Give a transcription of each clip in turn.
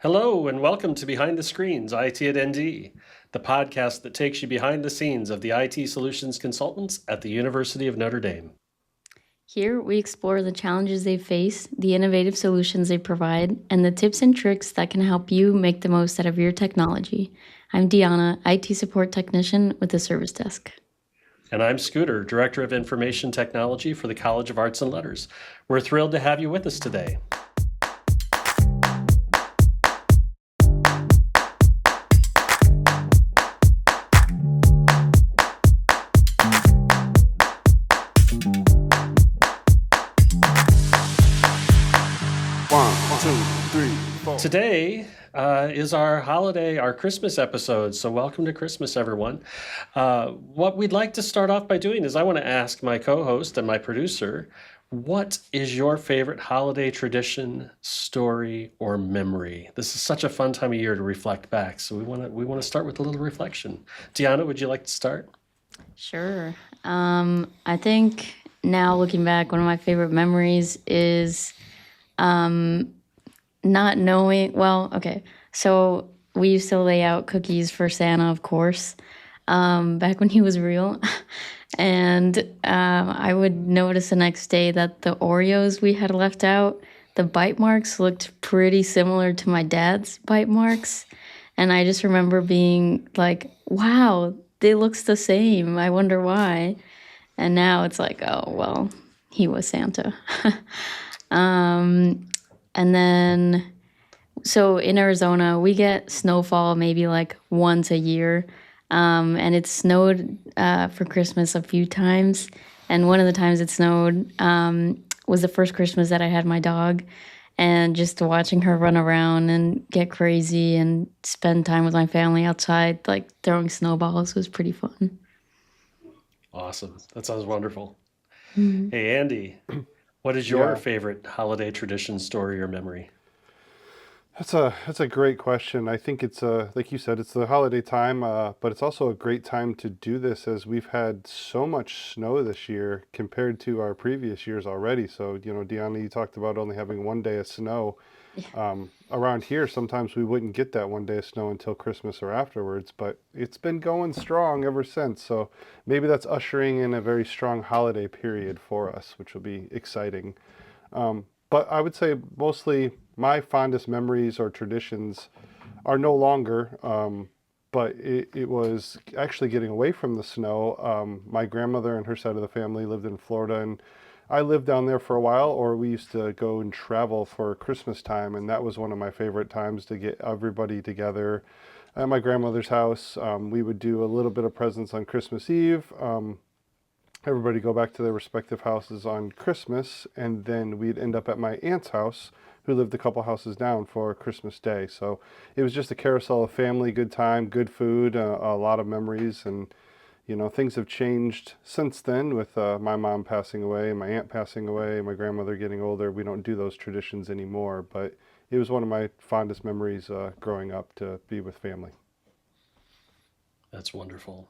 Hello, and welcome to Behind the Screens, IT at ND, the podcast that takes you behind the scenes of the IT solutions consultants at the University of Notre Dame. Here, we explore the challenges they face, the innovative solutions they provide, and the tips and tricks that can help you make the most out of your technology. I'm Deanna, IT support technician with the service desk. And I'm Scooter, Director of Information Technology for the College of Arts and Letters. We're thrilled to have you with us today. Today is our holiday, our Christmas episode, so welcome to Christmas, everyone. What we'd like to start off by doing is I want to ask my co-host and my producer, what is your favorite holiday tradition, story, or memory? This is such a fun time of year to reflect back, so we want to start with a little reflection. Deanna, would you like to start? Sure. I think now looking back, one of my favorite memories is not knowing, so we used to lay out cookies for Santa, of course, back when he was real. And I would notice the next day that the Oreos we had left out, the bite marks looked pretty similar to my dad's bite marks. And I just remember being like, wow, they looks the same. I wonder why. And now it's like, oh, well, he was Santa. And then, so in Arizona, we get snowfall maybe like once a year. And it snowed for Christmas a few times. And one of the times it snowed was the first Christmas that I had my dog. And just watching her run around and get crazy and spend time with my family outside, like throwing snowballs, was pretty fun. Awesome. That sounds wonderful. Mm-hmm. Hey, Andy, what is your Yeah, favorite holiday tradition, story, or memory? that's a great question. I think it's like you said, it's the holiday time, but it's also a great time to do this as we've had so much snow this year compared to our previous years already. So, Deanna, you talked about only having one day of snow. Around here, sometimes we wouldn't get that one day of snow until Christmas or afterwards, but it's been going strong ever since. So maybe that's ushering in a very strong holiday period for us, which will be exciting. But I would say mostly my fondest memories or traditions are no longer, but it was actually getting away from the snow. My grandmother and her side of the family lived in Florida, and I lived down there for a while, or we used to go and travel for Christmas time, and that was one of my favorite times to get everybody together at my grandmother's house. We would do a little bit of presents on Christmas Eve. Everybody go back to their respective houses on Christmas, and then we'd end up at my aunt's house, who lived a couple houses down, for Christmas Day. So it was just a carousel of family, good time, good food, a lot of memories, and things have changed since then with my mom passing away, my aunt passing away, my grandmother getting older. We don't do those traditions anymore, but it was one of my fondest memories growing up to be with family. That's wonderful.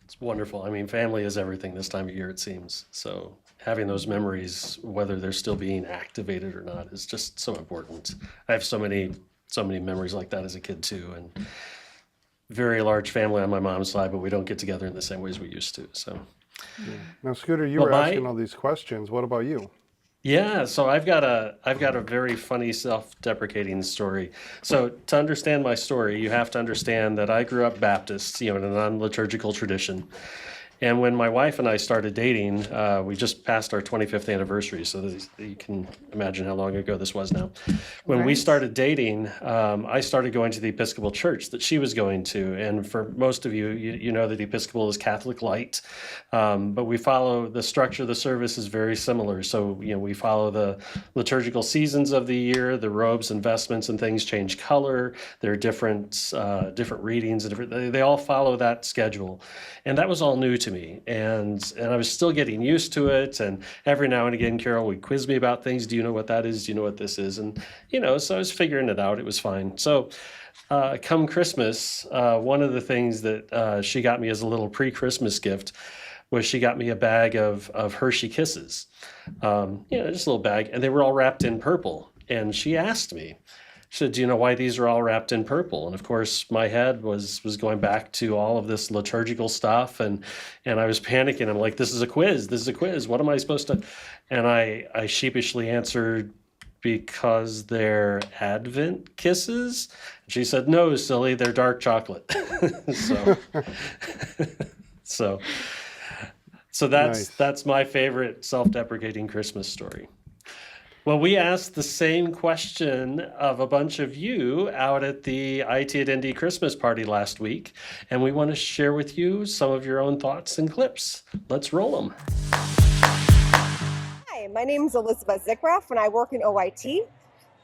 It's wonderful. I mean, family is everything this time of year, it seems. So having those memories, whether they're still being activated or not, is just so important. I have so many memories like that as a kid too, and very large family on my mom's side, but we don't get together in the same ways we used to. So, Yeah. Now, Scooter, you well, were asking all these questions. What about you? yeah, so I've got a very funny self-deprecating story. So to understand my story, you have to understand that I grew up Baptist, in a non-liturgical tradition. And when my wife and I started dating, we just passed our 25th anniversary, so you can imagine how long ago this was now. When we Right. started dating, I started going to the Episcopal church that she was going to. And for most of you, you know that the Episcopal is Catholic light, but we follow the structure of the service is very similar. So, we follow the liturgical seasons of the year, the robes and vestments and things change color. There are different readings, and they all follow that schedule. And that was all new to me, and I was still getting used to it. And every now and again, Carol would quiz me about things. Do you know what that is? Do you know what this is? And so I was figuring it out. It was fine. So come Christmas, one of the things that she got me as a little pre-Christmas gift was she got me a bag of Hershey Kisses, just a little bag, and they were all wrapped in purple. And she asked me, She said, "Do you know why these are all wrapped in purple?" And of course, my head was going back to all of this liturgical stuff, and I was panicking. I'm like, "This is a quiz. This is a quiz. What am I supposed to?" And I sheepishly answered, "Because they're Advent kisses." She said, "No, silly, they're dark chocolate." so, so, so Nice. that's my favorite self-deprecating Christmas story. Well, we asked the same question of a bunch of you out at the IT at Indy Christmas party last week, and we want to share with you some of your own thoughts and clips. Let's roll them. Hi, my name is Elizabeth Zickroff and I work in OIT.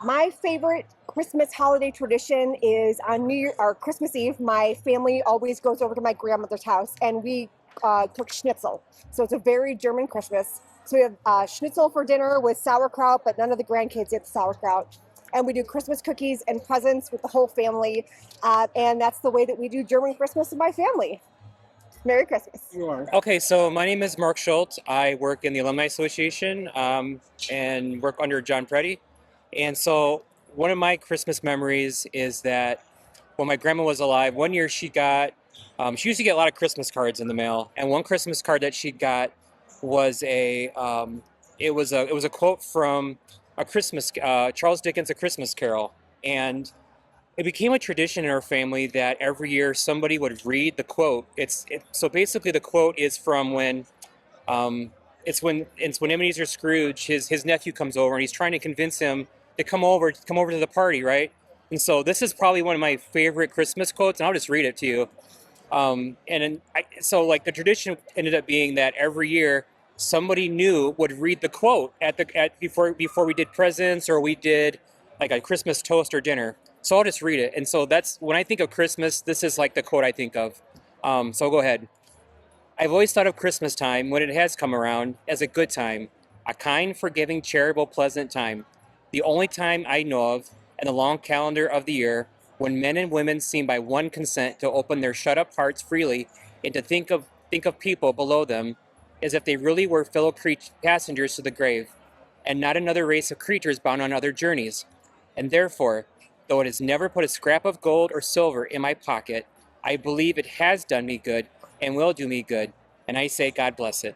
My favorite Christmas holiday tradition is on New Year or Christmas Eve. My family always goes over to my grandmother's house and we cook schnitzel. So it's a very German Christmas. So we have schnitzel for dinner with sauerkraut, but none of the grandkids eat the sauerkraut. And we do Christmas cookies and presents with the whole family. And that's the way that we do German Christmas in my family. Merry Christmas. Okay, so my name is Mark Schultz. I work in the Alumni Association and work under John Preddy. And so one of my Christmas memories is that when my grandma was alive, one year she used to get a lot of Christmas cards in the mail. And one Christmas card that she got was it was a quote from Charles Dickens' A Christmas Carol. And it became a tradition in our family that every year somebody would read the quote. So basically the quote is from when when Ebenezer Scrooge, his nephew comes over and he's trying to convince him to come over to the party, right? And so this is probably one of my favorite Christmas quotes, and I'll just read it to you. So like the tradition ended up being that every year somebody new would read the quote before we did presents or we did like a Christmas toast or dinner. So I'll just read it. And so that's when I think of Christmas, this is like the quote I think of. So I'll go ahead. I've always thought of Christmas time when it has come around as a good time, a kind, forgiving, charitable, pleasant time. The only time I know of in the long calendar of the year when men and women seem by one consent to open their shut up hearts freely and to think of people below them as if they really were fellow passengers to the grave and not another race of creatures bound on other journeys. And therefore, though it has never put a scrap of gold or silver in my pocket, I believe it has done me good and will do me good. And I say, God bless it.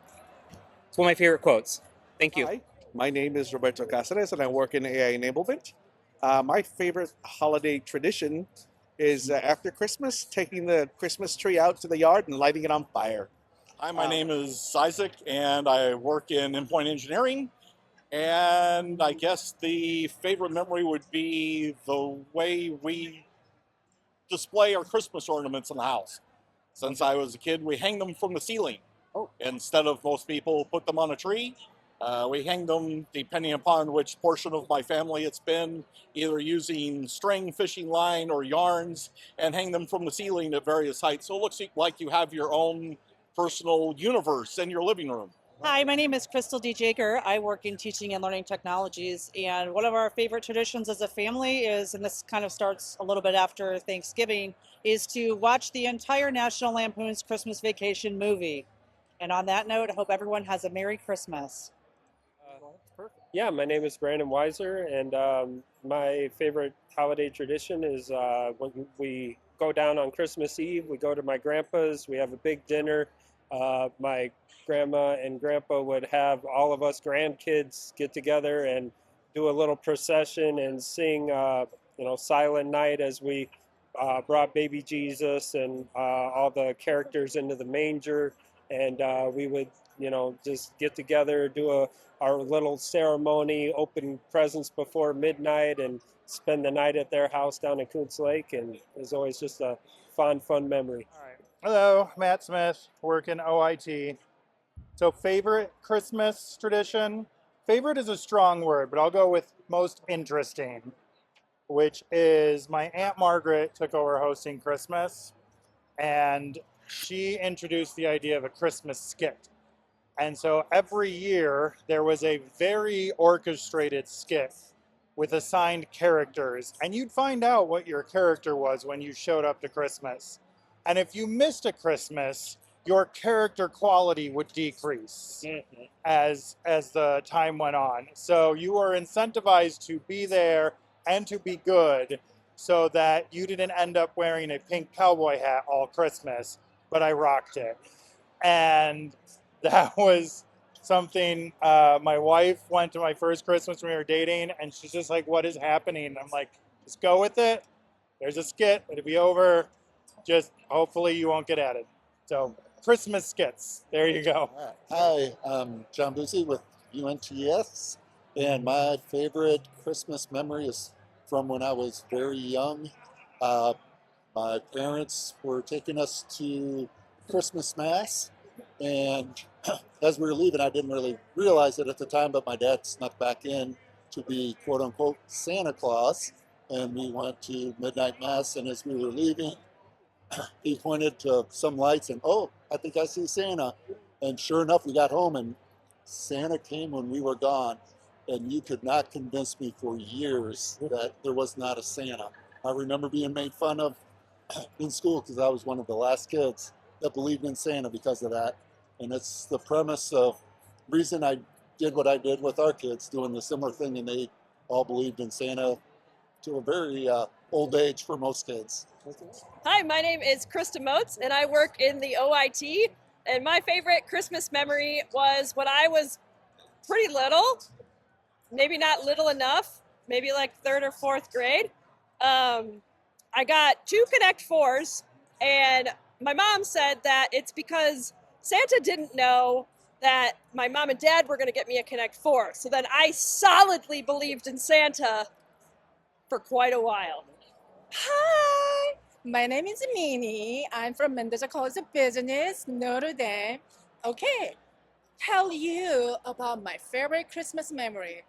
It's one of my favorite quotes. Thank you. Hi, my name is Roberto Cáceres and I work in AI enablement. My favorite holiday tradition is after Christmas, taking the Christmas tree out to the yard and lighting it on fire. Hi, my name is Isaac and I work in endpoint engineering. And I guess the favorite memory would be the way we display our Christmas ornaments in the house. Since I was a kid, we hang them from the ceiling. Instead of most people put them on a tree, we hang them depending upon which portion of my family it's been, either using string, fishing line, or yarns, and hang them from the ceiling at various heights. So it looks like you have your own personal universe in your living room. Hi, my name is Crystal D. Jager. I work in teaching and learning technologies, and one of our favorite traditions as a family is, and this kind of starts a little bit after Thanksgiving, is to watch the entire National Lampoon's Christmas Vacation movie. And on that note, I hope everyone has a Merry Christmas. Yeah, my name is Brandon Weiser, and my favorite holiday tradition is when we go down on Christmas Eve, we go to my grandpa's, we have a big dinner. My grandma and grandpa would have all of us grandkids get together and do a little procession and sing, Silent Night as we brought baby Jesus and all the characters into the manger. And we would, just get together, do our little ceremony, open presents before midnight, and spend the night at their house down in Coons Lake. And it was always just a fun memory. All right. Hello, Matt Smith, work in OIT. So favorite Christmas tradition? Favorite is a strong word, but I'll go with most interesting, which is my Aunt Margaret took over hosting Christmas, and she introduced the idea of a Christmas skit. And so every year there was a very orchestrated skit with assigned characters, and you'd find out what your character was when you showed up to Christmas. And if you missed a Christmas, your character quality would decrease as the time went on. So you were incentivized to be there and to be good so that you didn't end up wearing a pink cowboy hat all Christmas, but I rocked it. And that was something my wife went to my first Christmas when we were dating, and she's just like, what is happening? I'm like, just go with it. There's a skit. It'll be over. Just hopefully you won't get added. So Christmas skits. There you go. Hi, I'm John Boozy with UNTS, and my favorite Christmas memory is from when I was very young. My parents were taking us to Christmas Mass, and as we were leaving, I didn't really realize it at the time, but my dad snuck back in to be quote unquote Santa Claus, and we went to midnight Mass, and as we were leaving, he pointed to some lights and, oh, I think I see Santa. And sure enough, we got home and Santa came when we were gone. And you could not convince me for years that there was not a Santa. I remember being made fun of in school because I was one of the last kids that believed in Santa because of that. And it's the premise of reason I did what I did with our kids, doing the similar thing, and they all believed in Santa to a very old age for most kids. Hi, my name is Krista Motes, and I work in the OIT. And my favorite Christmas memory was when I was pretty little, maybe not little enough, maybe like third or fourth grade. I got 2 Connect 4s, and my mom said that it's because Santa didn't know that my mom and dad were going to get me a Connect 4. So then I solidly believed in Santa for quite a while. Hi, my name is Minnie. I'm from Mendoza College of Business, Notre Dame. Okay, tell you about my favorite Christmas memory.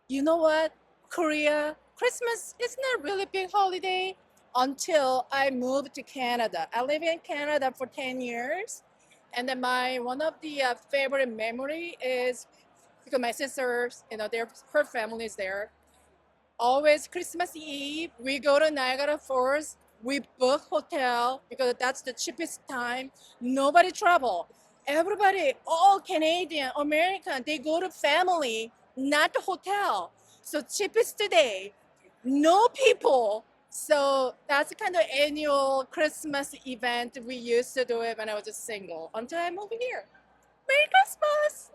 You know what? Korea, Christmas is not really a big holiday until I moved to Canada. I live in Canada for 10 years. And then one of the favorite memory is because my sisters, her family is there. Always Christmas Eve, we go to Niagara Falls. We book hotel because that's the cheapest time. Nobody travel. Everybody, all Canadian, American, they go to family, not the hotel. So cheapest today, no people. So that's kind of annual Christmas event we used to do it when I was just single until I moved here. Merry Christmas!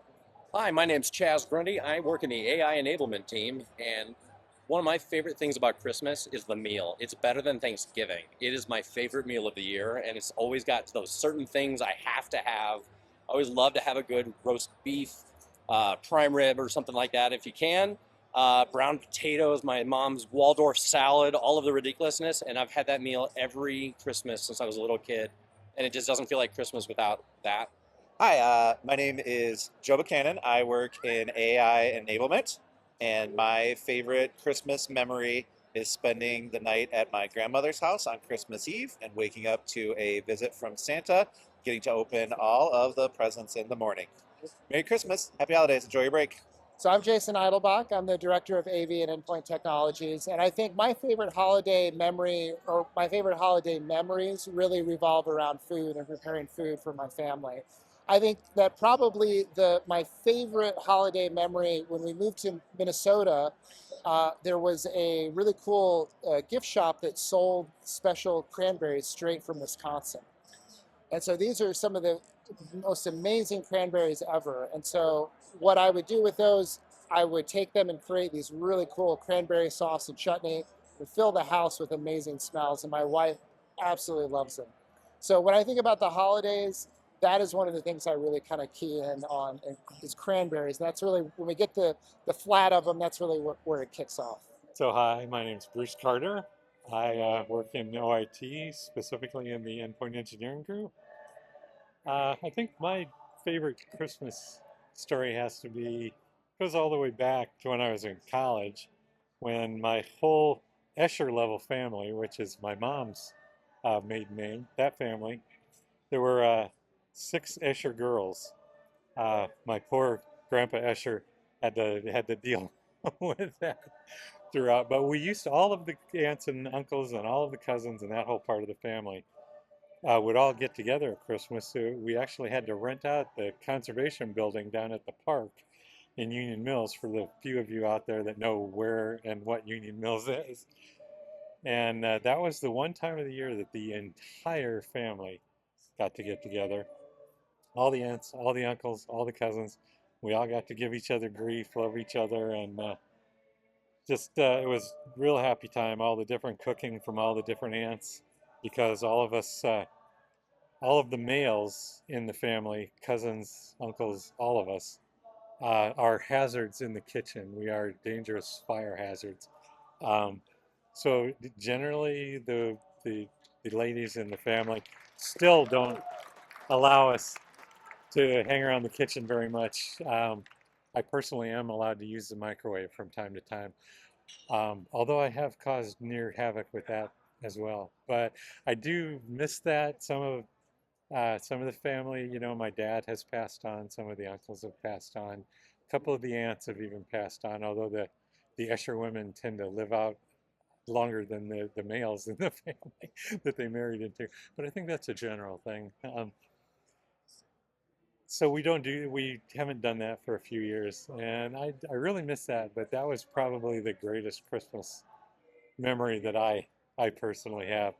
Hi, my name's Chaz Grundy. I work in the AI enablement team, and one of my favorite things about Christmas is the meal. It's better than Thanksgiving. It is my favorite meal of the year, and it's always got those certain things I have to have. I always love to have a good roast beef, prime rib or something like that if you can. Brown potatoes, my mom's Waldorf salad, all of the ridiculousness, and I've had that meal every Christmas since I was a little kid, and it just doesn't feel like Christmas without that. Hi, my name is Joe Buchanan. I work in AI enablement, and my favorite Christmas memory is spending the night at my grandmother's house on Christmas Eve and waking up to a visit from Santa, getting to open all of the presents in the morning. Merry Christmas, happy holidays, enjoy your break. So I'm Jason Eidelbach. I'm the Director of AV and Endpoint Technologies. And I think my favorite holiday memory, or my favorite holiday memories, really revolve around food and preparing food for my family. I think that probably my favorite holiday memory when we moved to Minnesota, there was a really cool gift shop that sold special cranberries straight from Wisconsin. And so these are some of the most amazing cranberries ever. And so what I would do with those, I would take them and create these really cool cranberry sauce and chutney and fill the house with amazing smells. And my wife absolutely loves them. So when I think about the holidays, that is one of the things I really kind of key in on is cranberries. And that's really, when we get the flat of them, that's really where it kicks off. So hi, my name is Bruce Carter. I work in OIT, specifically in the endpoint engineering group. I think my favorite Christmas story goes all the way back to when I was in college, when my whole Escher level family, which is my mom's maiden name, that family, there were 6 Escher girls. My poor Grandpa Escher had to deal with that throughout. But we used to, all of the aunts and uncles and all of the cousins and that whole part of the family would all get together at Christmas. So we actually had to rent out the conservation building down at the park in Union Mills, for the few of you out there that know where and what Union Mills is. And that was the one time of the year that the entire family got to get together. All the aunts, all the uncles, all the cousins. We all got to give each other grief, love each other, and it was real happy time. All the different cooking from all the different aunts, because all of us, all of the males in the family, cousins, uncles, all of us, are hazards in the kitchen. We are dangerous fire hazards. So generally, the ladies in the family still don't allow us to hang around the kitchen very much. I personally am allowed to use the microwave from time to time, although I have caused near havoc with that as well. But I do miss that. Some of the family, you know, my dad has passed on. Some of the uncles have passed on. A couple of the aunts have even passed on. Although the Escher women tend to live out longer than the males in the family that they married into. But I think that's a general thing. So we haven't done that for a few years, and I really miss that. But that was probably the greatest Christmas memory that I personally have.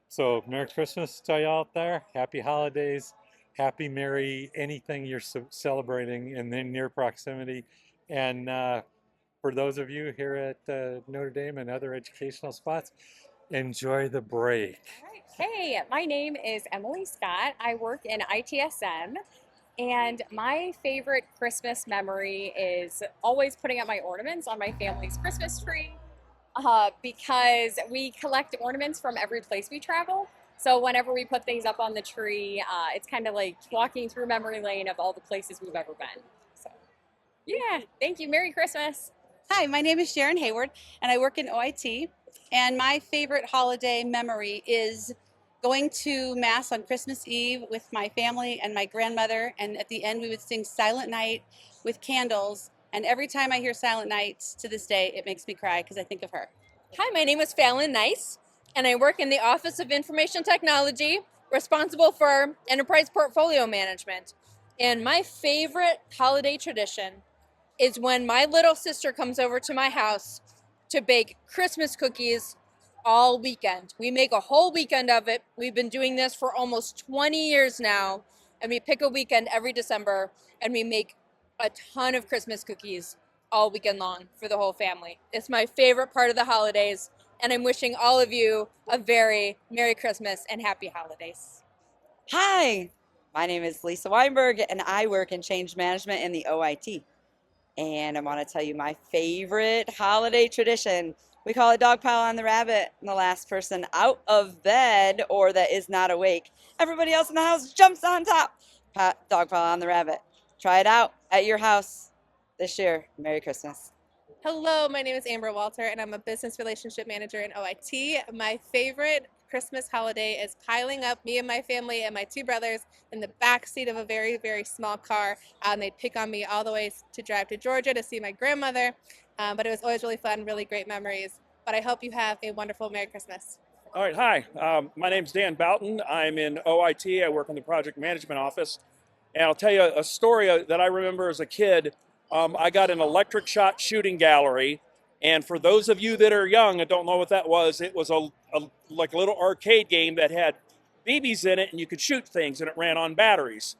So Merry Christmas to y'all out there. Happy holidays. Happy Merry anything you're celebrating in the near proximity. And for those of you here at Notre Dame and other educational spots, enjoy the break. Hey, my name is Emily Scott. I work in ITSM, and my favorite Christmas memory is always putting up my ornaments on my family's Christmas tree, because we collect ornaments from every place we travel. So whenever we put things up on the tree, it's kind of like walking through memory lane of all the places we've ever been. So yeah, thank you. Merry Christmas. Hi, my name is Sharon Hayward, and I work in OIT. And my favorite holiday memory is going to Mass on Christmas Eve with my family and my grandmother. And at the end, we would sing Silent Night with candles. And every time I hear Silent Night to this day, it makes me cry because I think of her. Hi, my name is Fallon Nice, and I work in the Office of Information Technology, responsible for enterprise portfolio management. And my favorite holiday tradition is when my little sister comes over to my house to bake Christmas cookies all weekend. We make a whole weekend of it. We've been doing this for almost 20 years now, and we pick a weekend every December, and we make a ton of Christmas cookies all weekend long for the whole family. It's my favorite part of the holidays, and I'm wishing all of you a very Merry Christmas and Happy Holidays. Hi, my name is Lisa Weinberg, and I work in change management in the OIT. And I want to tell you my favorite holiday tradition. We call it dog pile on the rabbit. And the last person out of bed or that is not awake, everybody else in the house jumps on top. Dog pile on the rabbit. Try it out at your house this year. Merry Christmas. Hello, my name is Amber Walter, and I'm a business relationship manager in OIT. My favorite Christmas holiday is piling up me and my family and my two brothers in the back seat of a very, very small car. And they'd pick on me all the way to drive to Georgia to see my grandmother. But it was always really fun, really great memories. But I hope you have a wonderful Merry Christmas. All right, hi. My name's Dan Boughton. I'm in OIT. I work in the project management office. And I'll tell you a story that I remember as a kid. I got an electric shot shooting gallery. And for those of you that are young and don't know what that was, it was like a little arcade game that had BBs in it, and you could shoot things, and it ran on batteries.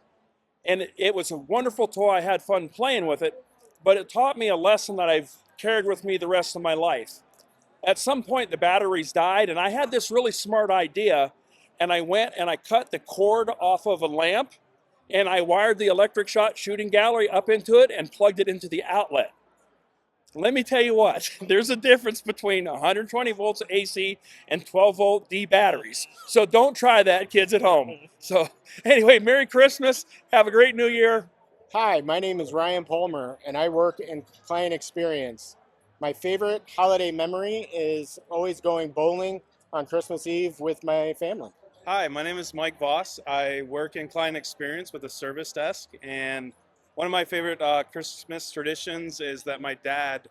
And it was a wonderful toy. I had fun playing with it, but it taught me a lesson that I've carried with me the rest of my life. At some point, the batteries died, and I had this really smart idea, and I went and I cut the cord off of a lamp, and I wired the electric shot shooting gallery up into it and plugged it into the outlet. Let me tell you what, there's a difference between 120 volts AC and 12 volt D batteries. So don't try that, kids at home. So anyway, Merry Christmas. Have a great New Year. Hi, my name is Ryan Palmer, and I work in client experience. My favorite holiday memory is always going bowling on Christmas Eve with my family. Hi, my name is Mike Voss. I work in client experience with a service desk, and one of my favorite Christmas traditions is that my dad,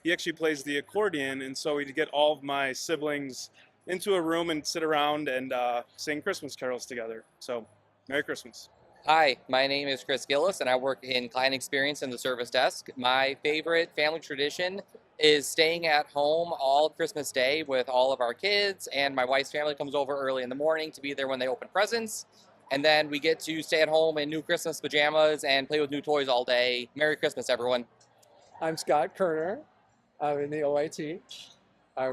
he actually plays the accordion, and so we'd get all of my siblings into a room and sit around and sing Christmas carols together. So, Merry Christmas. Hi, my name is Chris Gillis, and I work in client experience in the service desk. My favorite family tradition is staying at home all Christmas Day with all of our kids, and my wife's family comes over early in the morning to be there when they open presents. And then we get to stay at home in new Christmas pajamas and play with new toys all day. Merry Christmas, everyone. I'm Scott Kerner. I'm in the OIT. I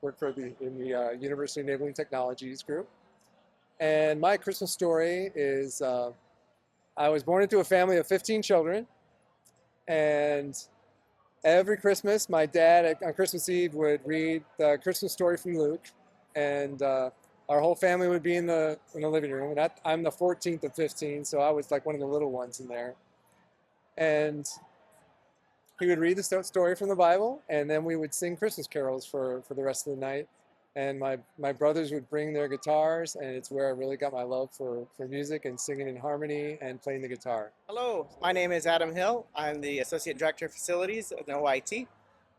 work in the University Enabling Technologies group. And my Christmas story is I was born into a family of 15 children. And every Christmas, my dad on Christmas Eve would read the Christmas story from Luke. And our whole family would be in the living room. And I'm the 14th of 15, so I was like one of the little ones in there. And he would read the story from the Bible, and then we would sing Christmas carols for the rest of the night. And my brothers would bring their guitars, and it's where I really got my love for music and singing in harmony and playing the guitar. Hello, my name is Adam Hill. I'm the Associate Director of Facilities at OIT.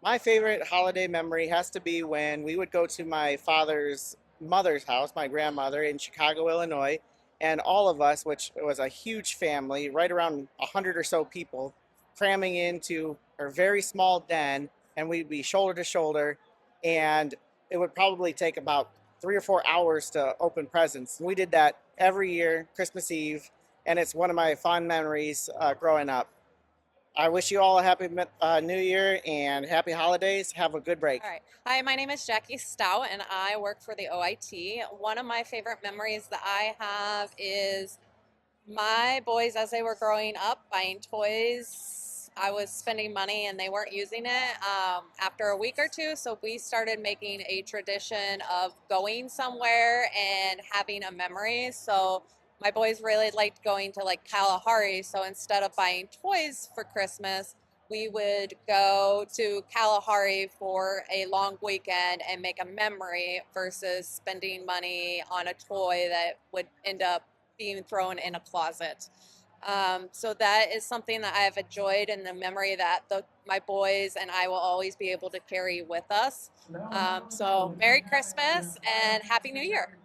My favorite holiday memory has to be when we would go to my father's mother's house, my grandmother, in Chicago, Illinois, and all of us, which was a huge family, right around 100 or so people, cramming into her very small den, and we'd be shoulder to shoulder, and it would probably take about 3 or 4 hours to open presents. We did that every year, Christmas Eve, and it's one of my fond memories growing up. I wish you all a happy New Year and happy holidays. Have a good break. All right. Hi, my name is Jackie Stout, and I work for the OIT. One of my favorite memories that I have is my boys, as they were growing up, buying toys. I was spending money and they weren't using it after a week or two. So we started making a tradition of going somewhere and having a memory. So my boys really liked going to like Kalahari. So instead of buying toys for Christmas, we would go to Kalahari for a long weekend and make a memory versus spending money on a toy that would end up being thrown in a closet. So that is something that I've enjoyed, and the memory that my boys and I will always be able to carry with us. So Merry Christmas and Happy New Year.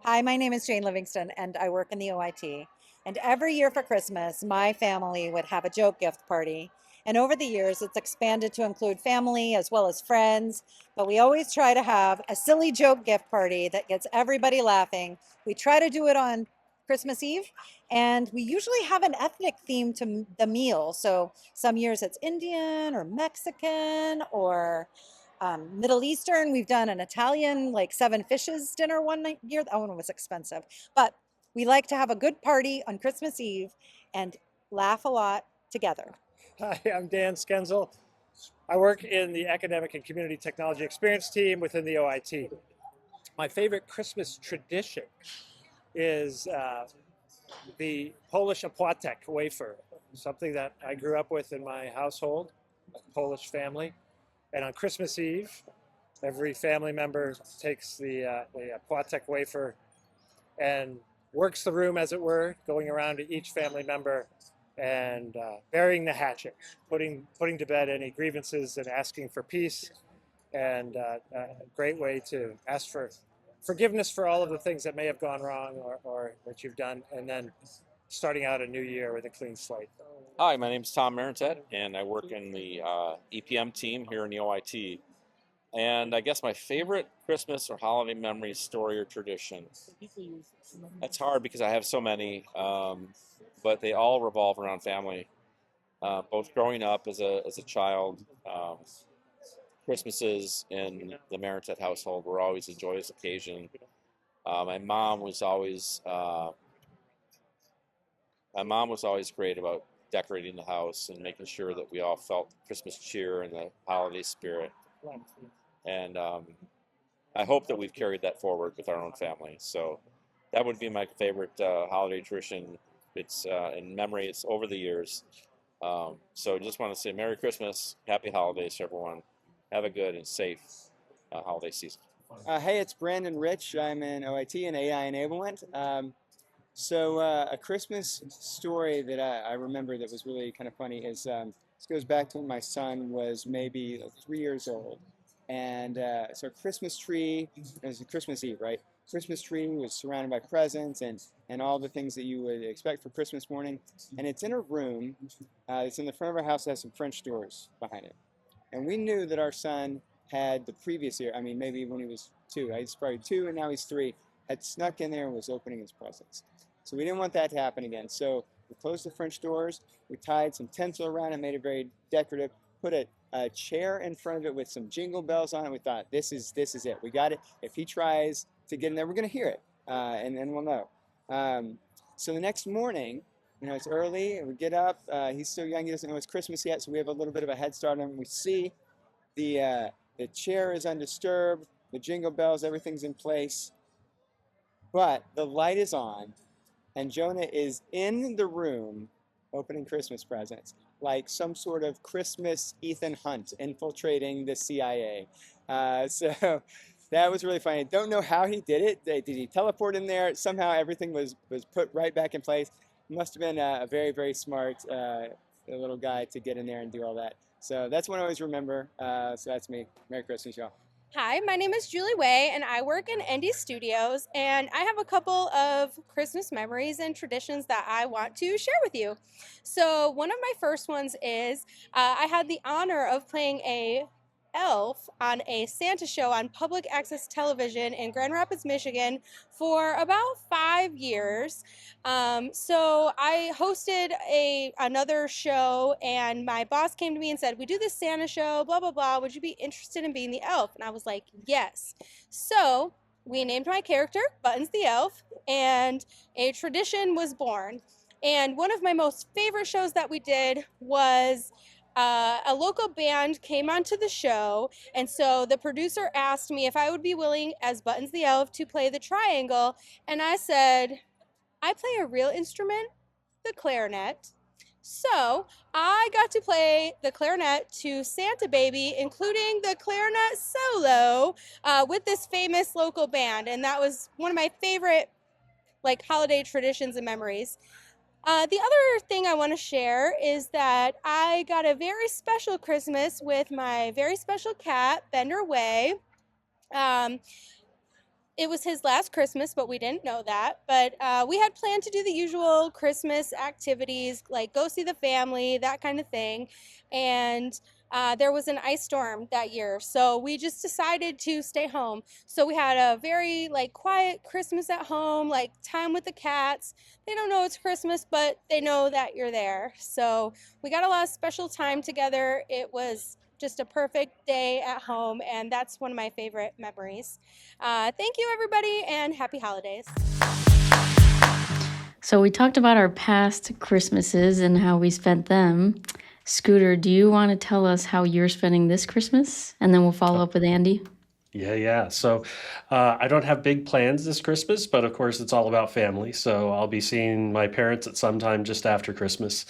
Hi, my name is Jane Livingston, and I work in the OIT. And every year for Christmas, my family would have a joke gift party. And over the years, it's expanded to include family as well as friends. But we always try to have a silly joke gift party that gets everybody laughing. We try to do it on Christmas Eve, and we usually have an ethnic theme to the meal. So some years it's Indian or Mexican or Middle Eastern. We've done an Italian, like 7 fishes dinner one year. That one was expensive. But we like to have a good party on Christmas Eve and laugh a lot together. Hi, I'm Dan Skenzel. I work in the Academic and Community Technology Experience team within the OIT. My favorite Christmas tradition is the Polish opłatek wafer, something that I grew up with in my household, a Polish family. And on Christmas Eve, every family member takes the opłatek wafer and works the room, as it were, going around to each family member and burying the hatchet, putting to bed any grievances and asking for peace, and a great way to ask for forgiveness for all of the things that may have gone wrong or that you've done, and then starting out a new year with a clean slate. Hi, my name is Tom Marentet, and I work in the EPM team here in the OIT. And I guess my favorite Christmas or holiday memory, story, or tradition. That's hard because I have so many, but they all revolve around family. Both growing up as a child, Christmases in the Marentet household were always a joyous occasion. My mom was always great about decorating the house and making sure that we all felt Christmas cheer and the holiday spirit. And I hope that we've carried that forward with our own family. So that would be my favorite holiday tradition. It's in memory. It's over the years. So just want to say Merry Christmas, Happy Holidays to everyone. Have a good and safe holiday season. Hey, it's Brandon Rich. I'm in OIT and AI enablement. A Christmas story that I remember that was really kind of funny is this goes back to when my son was maybe 3 years old. And so Christmas tree, it was Christmas Eve, right? Christmas tree was surrounded by presents and all the things that you would expect for Christmas morning. And it's in a room, it's in the front of our house that has some French doors behind it. And we knew that our son had the previous year, I mean, maybe when he was 2, he's probably 2 and now he's 3, had snuck in there and was opening his presents. So we didn't want that to happen again. So we closed the French doors, we tied some tinsel around it, made it very decorative, put a chair in front of it with some jingle bells on it. We thought, this is it. We got it. If he tries to get in there, we're going to hear it, and then we'll know. So the next morning, it's early, and we get up. He's still young. He doesn't know it's Christmas yet, so we have a little bit of a head start on him. We see the chair is undisturbed, the jingle bells, everything's in place, but the light is on, and Jonah is in the room opening Christmas presents, like some sort of Christmas Ethan Hunt infiltrating the CIA. So that was really funny. Don't know how he did it. Did he teleport in there? Somehow everything was put right back in place. Must have been a very, very smart little guy to get in there and do all that. So that's one I always remember. So that's me. Merry Christmas, y'all. Hi, my name is Julie Way, and I work in Indie Studios, and I have a couple of Christmas memories and traditions that I want to share with you. So one of my first ones is I had the honor of playing a elf on a Santa show on public access television in Grand Rapids, Michigan for about 5 years. So I hosted another show, and my boss came to me and said, we do this Santa show, blah, blah, blah. Would you be interested in being the elf? And I was like, yes. So we named my character Buttons the Elf, and a tradition was born. And one of my most favorite shows that we did was a local band came onto the show, and so the producer asked me if I would be willing, as Buttons the Elf, to play the triangle, and I said, I play a real instrument, the clarinet. So I got to play the clarinet to Santa Baby, including the clarinet solo with this famous local band, and that was one of my favorite holiday traditions and memories. The other thing I want to share is that I got a very special Christmas with my very special cat, Bender Way. It was his last Christmas, but we didn't know that. But we had planned to do the usual Christmas activities, like go see the family, that kind of thing. And there was an ice storm that year, so we just decided to stay home. So we had a very quiet Christmas at home, time with the cats. They don't know it's Christmas, but they know that you're there. So we got a lot of special time together. It was just a perfect day at home, and that's one of my favorite memories. Thank you, everybody, and happy holidays. So we talked about our past Christmases and how we spent them. Scooter, do you want to tell us how you're spending this Christmas? And then we'll follow up with Andy. Yeah. So I don't have big plans this Christmas, but of course it's all about family. So I'll be seeing my parents at some time just after Christmas.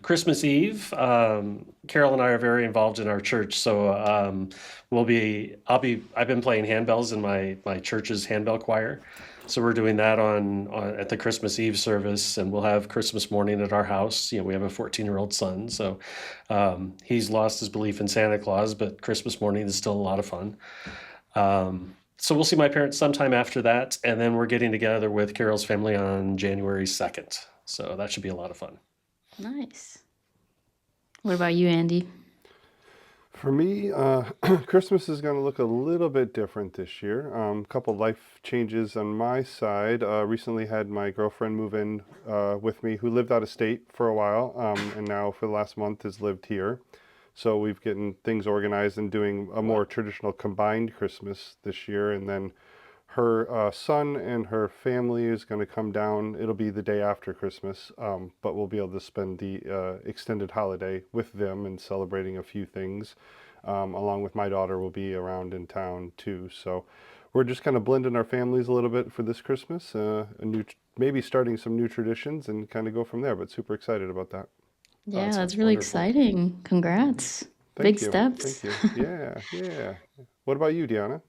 Christmas Eve, Carol and I are very involved in our church. So I've been playing handbells in my church's handbell choir. So we're doing that at the Christmas Eve service, and we'll have Christmas morning at our house. We have a 14-year-old son, so he's lost his belief in Santa Claus, but Christmas morning is still a lot of fun. So we'll see my parents sometime after that, and then we're getting together with Carol's family on January 2nd. So that should be a lot of fun. Nice. What about you, Andy? For me, Christmas is going to look a little bit different this year. A couple life changes on my side. Recently had my girlfriend move in with me, who lived out of state for a while, and now for the last month has lived here. So we've gotten things organized and doing a more traditional combined Christmas this year. And then her son and her family is going to come down. It'll be the day after Christmas, but we'll be able to spend the extended holiday with them and celebrating a few things. Along with my daughter will be around in town too. So we're just kind of blending our families a little bit for this Christmas, maybe starting some new traditions and kind of go from there, but super excited about that. Yeah, that's really exciting. Congrats. Big steps. Thank you. Yeah. What about you, Deanna?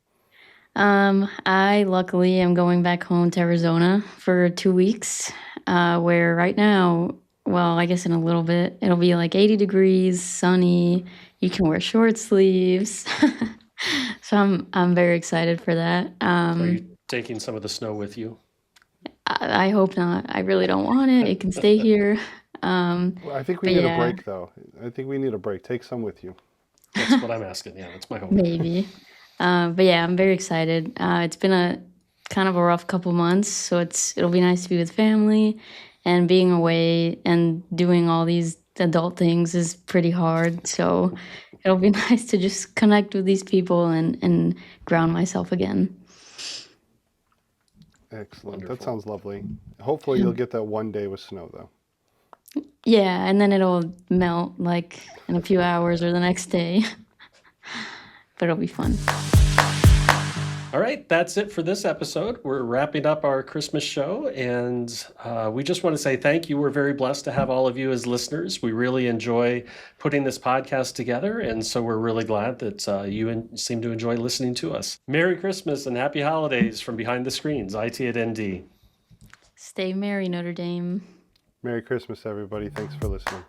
I luckily am going back home to Arizona for 2 weeks, where right now, well, I guess in a little bit, it'll be 80 degrees, sunny. You can wear short sleeves. So I'm very excited for that. Are you taking some of the snow with you? I hope not. I really don't want it. It can stay here. Well, I think we But need a yeah, break, though. I think we need a break. Take some with you. That's what I'm asking. Yeah, that's my hope. maybe. But yeah, I'm very excited. It's been a kind of a rough couple months, so it'll be nice to be with family, and being away and doing all these adult things is pretty hard. So it'll be nice to just connect with these people and ground myself again. Excellent. Wonderful. That sounds lovely. Hopefully you'll get that one day with snow, though. Yeah, and then it'll melt like in a few hours or the next day. But it'll be fun. All right, that's it for this episode. We're wrapping up our Christmas show, and we just want to say thank you. We're very blessed to have all of you as listeners. We really enjoy putting this podcast together, and so we're really glad that you seem to enjoy listening to us. Merry Christmas and Happy Holidays from behind the screens, IT at ND. Stay merry, Notre Dame. Merry Christmas, everybody. Thanks for listening.